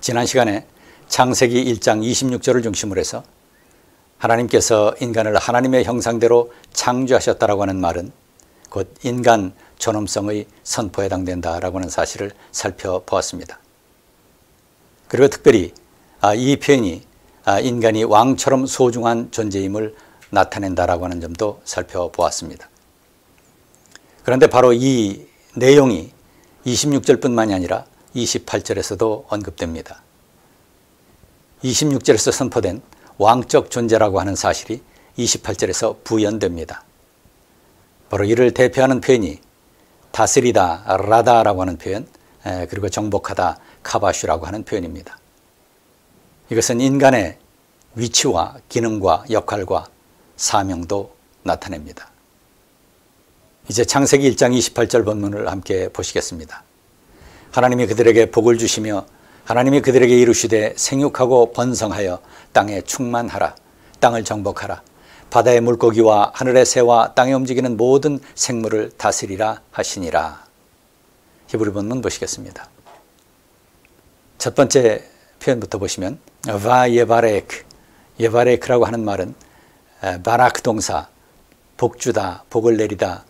지난 시간에 창세기 1장 26절을 중심으로 해서 하나님께서 인간을 하나님의 형상대로 창조하셨다라고 하는 말은 곧 인간 존엄성의 선포에 해당된다라고 하는 사실을 살펴보았습니다. 그리고 특별히 이 표현이 인간이 왕처럼 소중한 존재임을 나타낸다라고 하는 점도 살펴보았습니다. 그런데 바로 이 내용이 26절뿐만이 아니라 28절에서도 언급됩니다. 26절에서 선포된 왕적 존재라고 하는 사실이 28절에서 부연됩니다. 바로 이를 대표하는 표현이 다스리다, 라다라고 하는 표현, 그리고 정복하다, 카바슈라고 하는 표현입니다. 이것은 인간의 위치와 기능과 역할과 사명도 나타냅니다. 이제 창세기 1장 28절 본문을 함께 보시겠습니다. 하나님이 그들에게 복을 주시며 하나님이 그들에게 이루시되 생육하고 번성하여 땅에 충만하라. 땅을 정복하라. 바다의 물고기와 하늘의 새와 땅에 움직이는 모든 생물을 다스리라 하시니라. 히브리 본문 보시겠습니다. 첫 번째 표현부터 보시면 바 예바레크, 예바레크라고 하는 말은 바라크 동사, 복주다, 복을 내리다,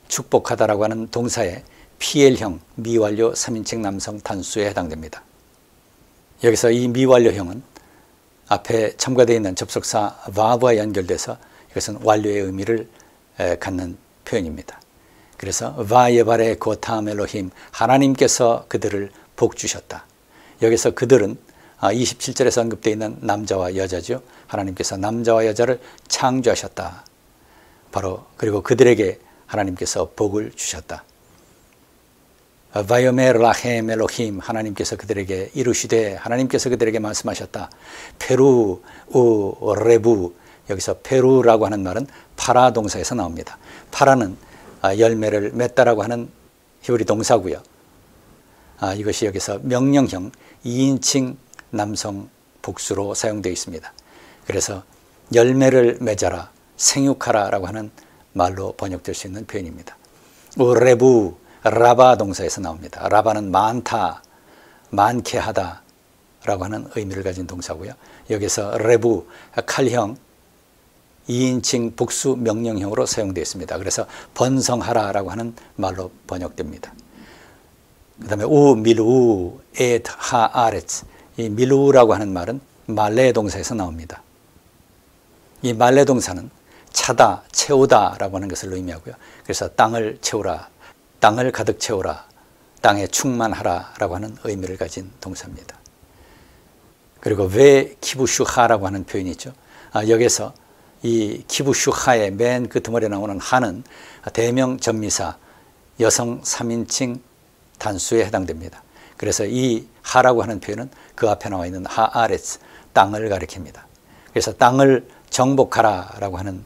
축복하다라고 하는 동사의 PL형 미완료 3인칭 남성 단수에 해당됩니다. 여기서 이 미완료형은 앞에 첨가되어 있는 접속사 바와 연결돼서 이것은 완료의 의미를 갖는 표현입니다. 그래서 바예바레 고탐 엘로힘, 하나님께서 그들을 복 주셨다. 여기서 그들은 27절에서 언급되어 있는 남자와 여자죠. 하나님께서 남자와 여자를 창조하셨다. 바로 그리고 그들에게 하나님께서 복을 주셨다. 바요메 라헴 엘로힘, 하나님께서 그들에게 이루시되 하나님께서 그들에게 말씀하셨다. 페루 우 레부, 여기서 페루라고 하는 말은 파라 동사에서 나옵니다. 파라는 열매를 맺다라고 하는 히브리 동사고요. 이것이 여기서 명령형 2인칭 남성 복수로 사용되어 있습니다. 그래서 열매를 맺어라, 생육하라 라고 하는 말로 번역될 수 있는 표현입니다. 레부, 라바 동사에서 나옵니다. 라바는 많다, 많게 하다 라고 하는 의미를 가진 동사고요. 여기서 레부, 칼형 2인칭 복수 명령형으로 사용되어 있습니다. 그래서 번성하라 라고 하는 말로 번역됩니다. 그 다음에 우 밀우 에트 하 아레츠, 이 밀우라고 하는 말은 말레 동사에서 나옵니다. 이 말레 동사는 차다, 채우다 라고 하는 것을 의미하고요. 그래서 땅을 채우라, 땅을 가득 채우라, 땅에 충만하라 라고 하는 의미를 가진 동사입니다. 그리고 왜 키부슈하라고 하는 표현이 있죠. 여기서 이 키부슈하의 맨 끝머리에 나오는 하는 대명 전미사 여성 3인칭 단수에 해당됩니다. 그래서 이 하라고 하는 표현은 그 앞에 나와 있는 하아레츠, 땅을 가리킵니다. 그래서 땅을 정복하라 라고 하는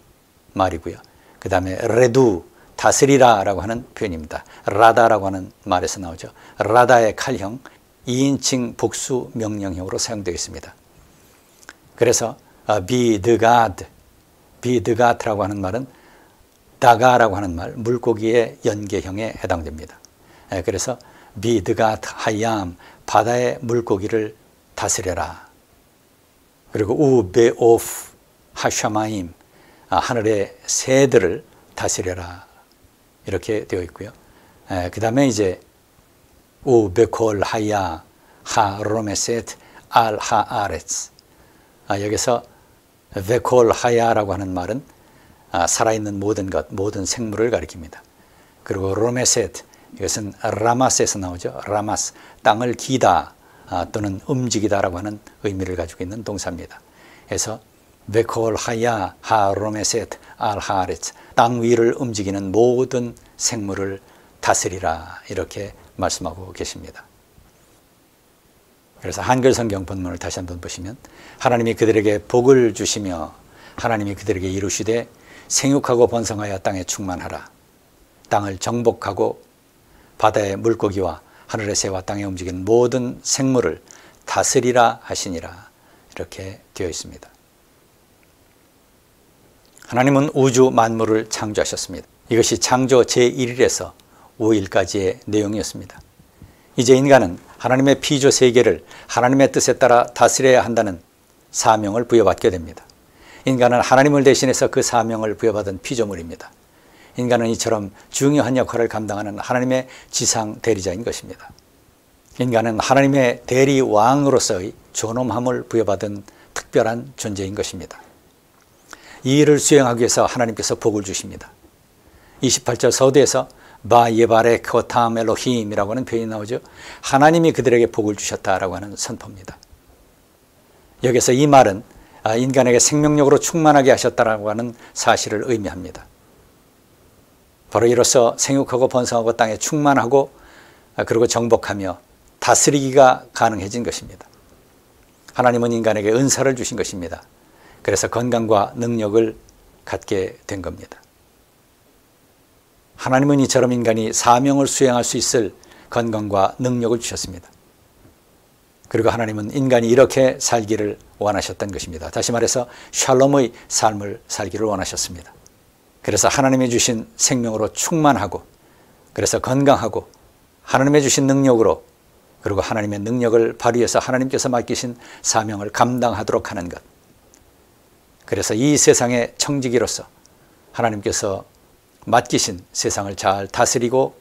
말이고요. 그 다음에 레두, 다스리라 라고 하는 표현입니다. 라다라고 하는 말에서 나오죠. 라다의 칼형 2인칭 복수 명령형으로 사용되어 있습니다. 그래서 be the God, be the God라고 하는 말은 다가라고 하는 말, 물고기의 연계형에 해당됩니다. 그래서 be the God 하얌, 바다의 물고기를 다스려라. 그리고 우 베오프 하샤마임, 하늘의 새들을 다스려라. 이렇게 되어 있고요. 그 다음에 이제 우 베콜 하야 하 로메셋 알 하아레츠, 여기서 베콜 하야라고 하는 말은 살아있는 모든 것, 모든 생물을 가리킵니다. 그리고 로메셋, 이것은 라마스에서 나오죠. 라마스, 땅을 기다 또는 움직이다라고 하는 의미를 가지고 있는 동사입니다. 그래서 베콜 하야 하 로메셋 알 하아레츠, 땅 위를 움직이는 모든 생물을 다스리라, 이렇게 말씀하고 계십니다. 그래서 한글 성경 본문을 다시 한번 보시면 하나님이 그들에게 복을 주시며 하나님이 그들에게 이루시되 생육하고 번성하여 땅에 충만하라. 땅을 정복하고 바다의 물고기와 하늘의 새와 땅에 움직이는 모든 생물을 다스리라 하시니라, 이렇게 되어 있습니다. 하나님은 우주 만물을 창조하셨습니다. 이것이 창조 제1일에서 5일까지의 내용이었습니다. 이제 인간은 하나님의 피조 세계를 하나님의 뜻에 따라 다스려야 한다는 사명을 부여받게 됩니다. 인간은 하나님을 대신해서 그 사명을 부여받은 피조물입니다. 인간은 이처럼 중요한 역할을 감당하는 하나님의 지상 대리자인 것입니다. 인간은 하나님의 대리왕으로서의 존엄함을 부여받은 특별한 존재인 것입니다. 이 일을 수행하기 위해서 하나님께서 복을 주십니다. 28절 서두에서 바 예바레 코탐 엘로힘이라고 하는 표현이 나오죠. 하나님이 그들에게 복을 주셨다라고 하는 선포입니다. 여기서 이 말은 인간에게 생명력으로 충만하게 하셨다라고 하는 사실을 의미합니다. 바로 이로써 생육하고 번성하고 땅에 충만하고 그리고 정복하며 다스리기가 가능해진 것입니다. 하나님은 인간에게 은사를 주신 것입니다. 그래서 건강과 능력을 갖게 된 겁니다. 하나님은 이처럼 인간이 사명을 수행할 수 있을 건강과 능력을 주셨습니다. 그리고 하나님은 인간이 이렇게 살기를 원하셨던 것입니다. 다시 말해서 샬롬의 삶을 살기를 원하셨습니다. 그래서 하나님이 주신 생명으로 충만하고 그래서 건강하고 하나님이 주신 능력으로 그리고 하나님의 능력을 발휘해서 하나님께서 맡기신 사명을 감당하도록 하는 것. 그래서 이 세상의 청지기로서 하나님께서 맡기신 세상을 잘 다스리고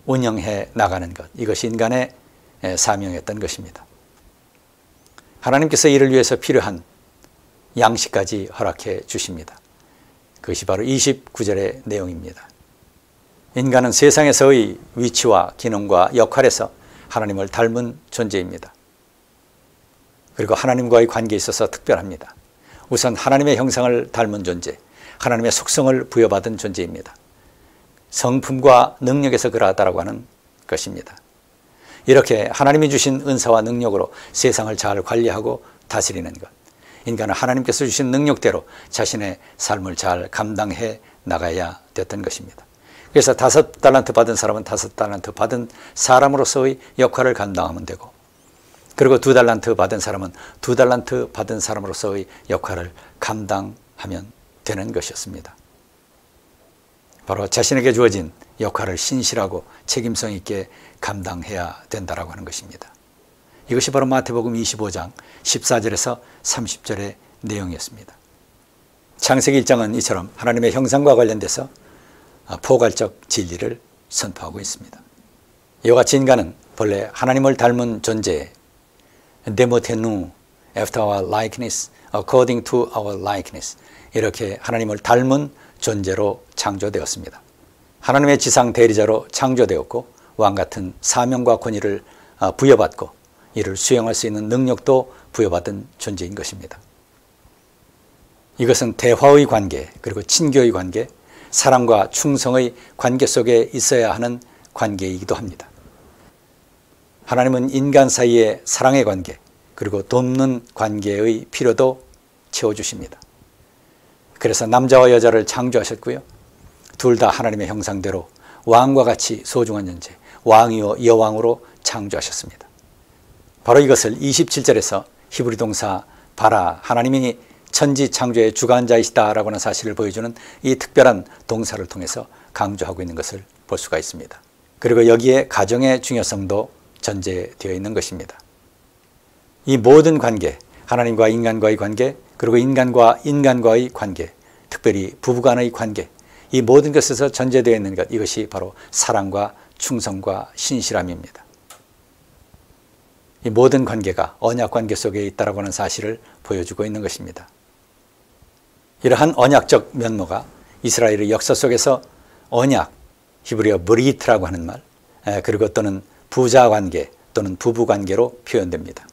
운영해 나가는 것. 이것이 인간의 사명이었던 것입니다. 하나님께서 이를 위해서 필요한 양식까지 허락해 주십니다. 그것이 바로 29절의 내용입니다. 인간은 세상에서의 위치와 기능과 역할에서 하나님을 닮은 존재입니다. 그리고 하나님과의 관계에 있어서 특별합니다. 우선 하나님의 형상을 닮은 존재, 하나님의 속성을 부여받은 존재입니다. 성품과 능력에서 그러하다라고 하는 것입니다. 이렇게 하나님이 주신 은사와 능력으로 세상을 잘 관리하고 다스리는 것. 인간은 하나님께서 주신 능력대로 자신의 삶을 잘 감당해 나가야 됐던 것입니다. 그래서 5달란트 받은 사람은 5달란트 받은 사람으로서의 역할을 감당하면 되고, 그리고 2달란트 받은 사람은 2달란트 받은 사람으로서의 역할을 감당하면 되는 것이었습니다. 바로 자신에게 주어진 역할을 신실하고 책임성 있게 감당해야 된다라고 하는 것입니다. 이것이 바로 마태복음 25장 14절에서 30절의 내용이었습니다. 창세기 1장은 이처럼 하나님의 형상과 관련돼서 포괄적 진리를 선포하고 있습니다. 이와 같이 인간은 본래 하나님을 닮은 존재, 데모테누, after our likeness, according to our likeness, 이렇게 하나님을 닮은 존재로 창조되었습니다. 하나님의 지상 대리자로 창조되었고 왕같은 사명과 권위를 부여받고 이를 수행할 수 있는 능력도 부여받은 존재인 것입니다. 이것은 대화의 관계, 그리고 친교의 관계, 사랑과 충성의 관계 속에 있어야 하는 관계이기도 합니다. 하나님은 인간 사이의 사랑의 관계, 그리고 돕는 관계의 필요도 채워주십니다. 그래서 남자와 여자를 창조하셨고요. 둘 다 하나님의 형상대로 왕과 같이 소중한 존재, 왕이요 여왕으로 창조하셨습니다. 바로 이것을 27절에서 히브리 동사 바라, 하나님이 천지 창조의 주관자이시다라고 하는 사실을 보여주는 이 특별한 동사를 통해서 강조하고 있는 것을 볼 수가 있습니다. 그리고 여기에 가정의 중요성도 전제되어 있는 것입니다. 이 모든 관계, 하나님과 인간과의 관계, 그리고 인간과 인간과의 관계, 특별히 부부간의 관계, 이 모든 것에서 전제되어 있는 것, 이것이 바로 사랑과 충성과 신실함입니다. 이 모든 관계가 언약 관계 속에 있다라고 하는 사실을 보여주고 있는 것입니다. 이러한 언약적 면모가 이스라엘의 역사 속에서 언약, 히브리어 브리트라고 하는 말, 그리고 또는 부자 관계 또는 부부 관계로 표현됩니다.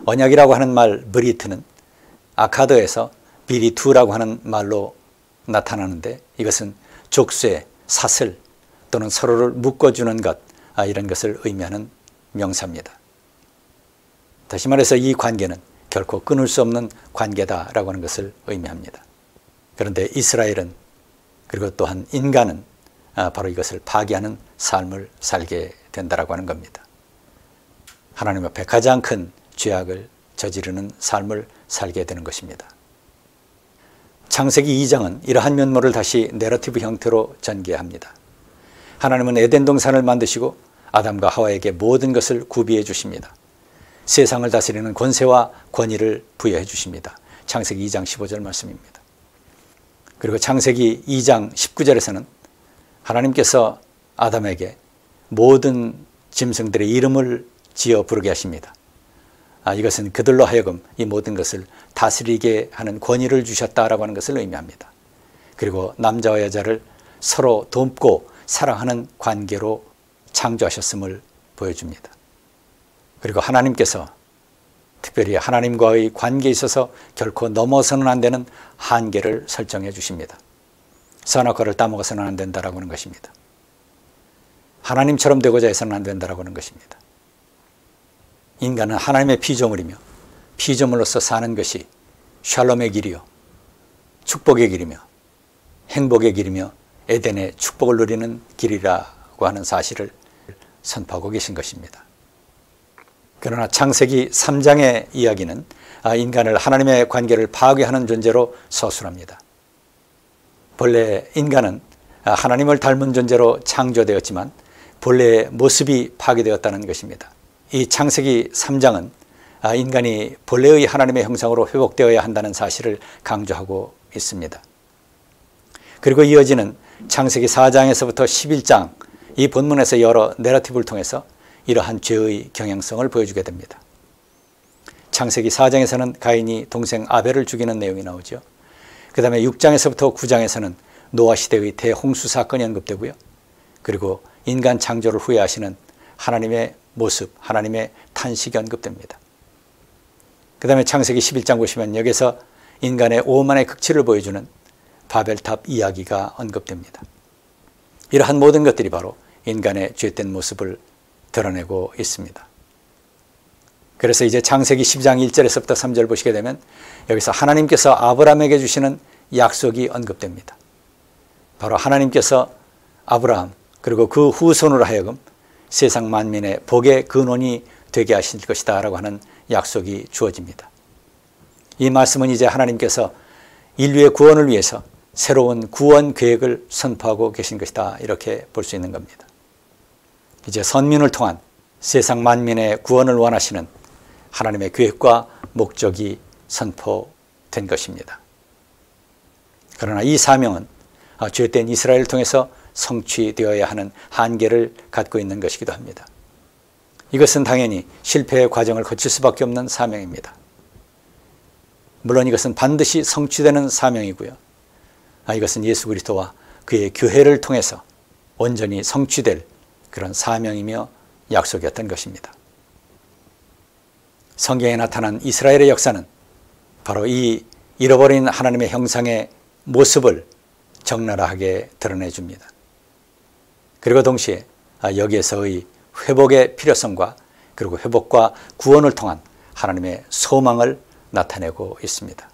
언약이라고 하는 말 브리트는 아카드에서 비리투라고 하는 말로 나타나는데, 이것은 족쇄, 사슬 또는 서로를 묶어주는 것, 이런 것을 의미하는 명사입니다. 다시 말해서 이 관계는 결코 끊을 수 없는 관계다라고 하는 것을 의미합니다. 그런데 이스라엘은, 그리고 또한 인간은 바로 이것을 파괴하는 삶을 살게 된다라고 하는 겁니다. 하나님 앞에 가장 큰 죄악을 저지르는 삶을 살게 되는 것입니다. 창세기 2장은 이러한 면모를 다시 내러티브 형태로 전개합니다. 하나님은 에덴 동산을 만드시고 아담과 하와에게 모든 것을 구비해 주십니다. 세상을 다스리는 권세와 권위를 부여해 주십니다. 창세기 2장 15절 말씀입니다. 그리고 창세기 2장 19절에서는 하나님께서 아담에게 모든 짐승들의 이름을 지어 부르게 하십니다. 이것은 그들로 하여금 이 모든 것을 다스리게 하는 권위를 주셨다라고 하는 것을 의미합니다. 그리고 남자와 여자를 서로 돕고 사랑하는 관계로 창조하셨음을 보여줍니다. 그리고 하나님께서 특별히 하나님과의 관계에 있어서 결코 넘어서는 안 되는 한계를 설정해 주십니다. 선악과를 따먹어서는 안 된다라고 하는 것입니다. 하나님처럼 되고자 해서는 안 된다라고 하는 것입니다. 인간은 하나님의 피조물이며 피조물로서 사는 것이 샬롬의 길이요 축복의 길이며 행복의 길이며 에덴의 축복을 누리는 길이라고 하는 사실을 선포하고 계신 것입니다. 그러나 창세기 3장의 이야기는 인간을 하나님의 관계를 파괴하는 존재로 서술합니다. 본래 인간은 하나님을 닮은 존재로 창조되었지만 본래의 모습이 파괴되었다는 것입니다. 이 창세기 3장은 인간이 본래의 하나님의 형상으로 회복되어야 한다는 사실을 강조하고 있습니다. 그리고 이어지는 창세기 4장에서부터 11장 이 본문에서 여러 내러티브를 통해서 이러한 죄의 경향성을 보여주게 됩니다. 창세기 4장에서는 가인이 동생 아벨을 죽이는 내용이 나오죠. 그 다음에 6장에서부터 9장에서는 노아 시대의 대홍수 사건이 언급되고요. 그리고 인간 창조를 후회하시는 하나님의 모습, 하나님의 탄식이 언급됩니다. 그 다음에 창세기 11장 보시면 여기서 인간의 오만의 극치를 보여주는 바벨탑 이야기가 언급됩니다. 이러한 모든 것들이 바로 인간의 죄된 모습을 드러내고 있습니다. 그래서 이제 창세기 10장 1절에서부터 3절 보시게 되면 여기서 하나님께서 아브라함에게 주시는 약속이 언급됩니다. 바로 하나님께서 아브라함 그리고 그 후손으로 하여금 세상 만민의 복의 근원이 되게 하실 것이다 라고 하는 약속이 주어집니다. 이 말씀은 이제 하나님께서 인류의 구원을 위해서 새로운 구원 계획을 선포하고 계신 것이다 이렇게 볼 수 있는 겁니다. 이제 선민을 통한 세상 만민의 구원을 원하시는 하나님의 계획과 목적이 선포된 것입니다. 그러나 이 사명은 죄된 이스라엘을 통해서 성취되어야 하는 한계를 갖고 있는 것이기도 합니다. 이것은 당연히 실패의 과정을 거칠 수밖에 없는 사명입니다. 물론 이것은 반드시 성취되는 사명이고요. 이것은 예수 그리스도와 그의 교회를 통해서 온전히 성취될 그런 사명이며 약속이었던 것입니다. 성경에 나타난 이스라엘의 역사는 바로 이 잃어버린 하나님의 형상의 모습을 적나라하게 드러내줍니다. 그리고 동시에 여기에서의 회복의 필요성과 그리고 회복과 구원을 통한 하나님의 소망을 나타내고 있습니다.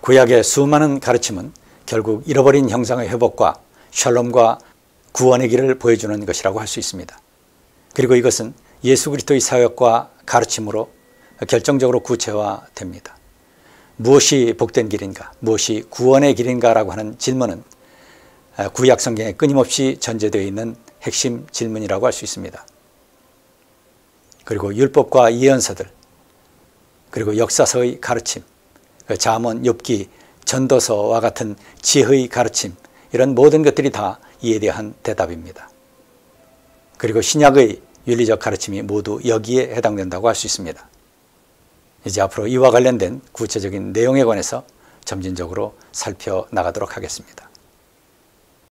구약의 수많은 가르침은 결국 잃어버린 형상의 회복과 샬롬과 구원의 길을 보여주는 것이라고 할 수 있습니다. 그리고 이것은 예수 그리스도의 사역과 가르침으로 결정적으로 구체화됩니다. 무엇이 복된 길인가, 무엇이 구원의 길인가 라고 하는 질문은 구약 성경에 끊임없이 전제되어 있는 핵심 질문이라고 할 수 있습니다. 그리고 율법과 예언서들, 그리고 역사서의 가르침, 잠언, 욥기, 전도서와 같은 지혜의 가르침, 이런 모든 것들이 다 이에 대한 대답입니다. 그리고 신약의 윤리적 가르침이 모두 여기에 해당된다고 할 수 있습니다. 이제 앞으로 이와 관련된 구체적인 내용에 관해서 점진적으로 살펴나가도록 하겠습니다.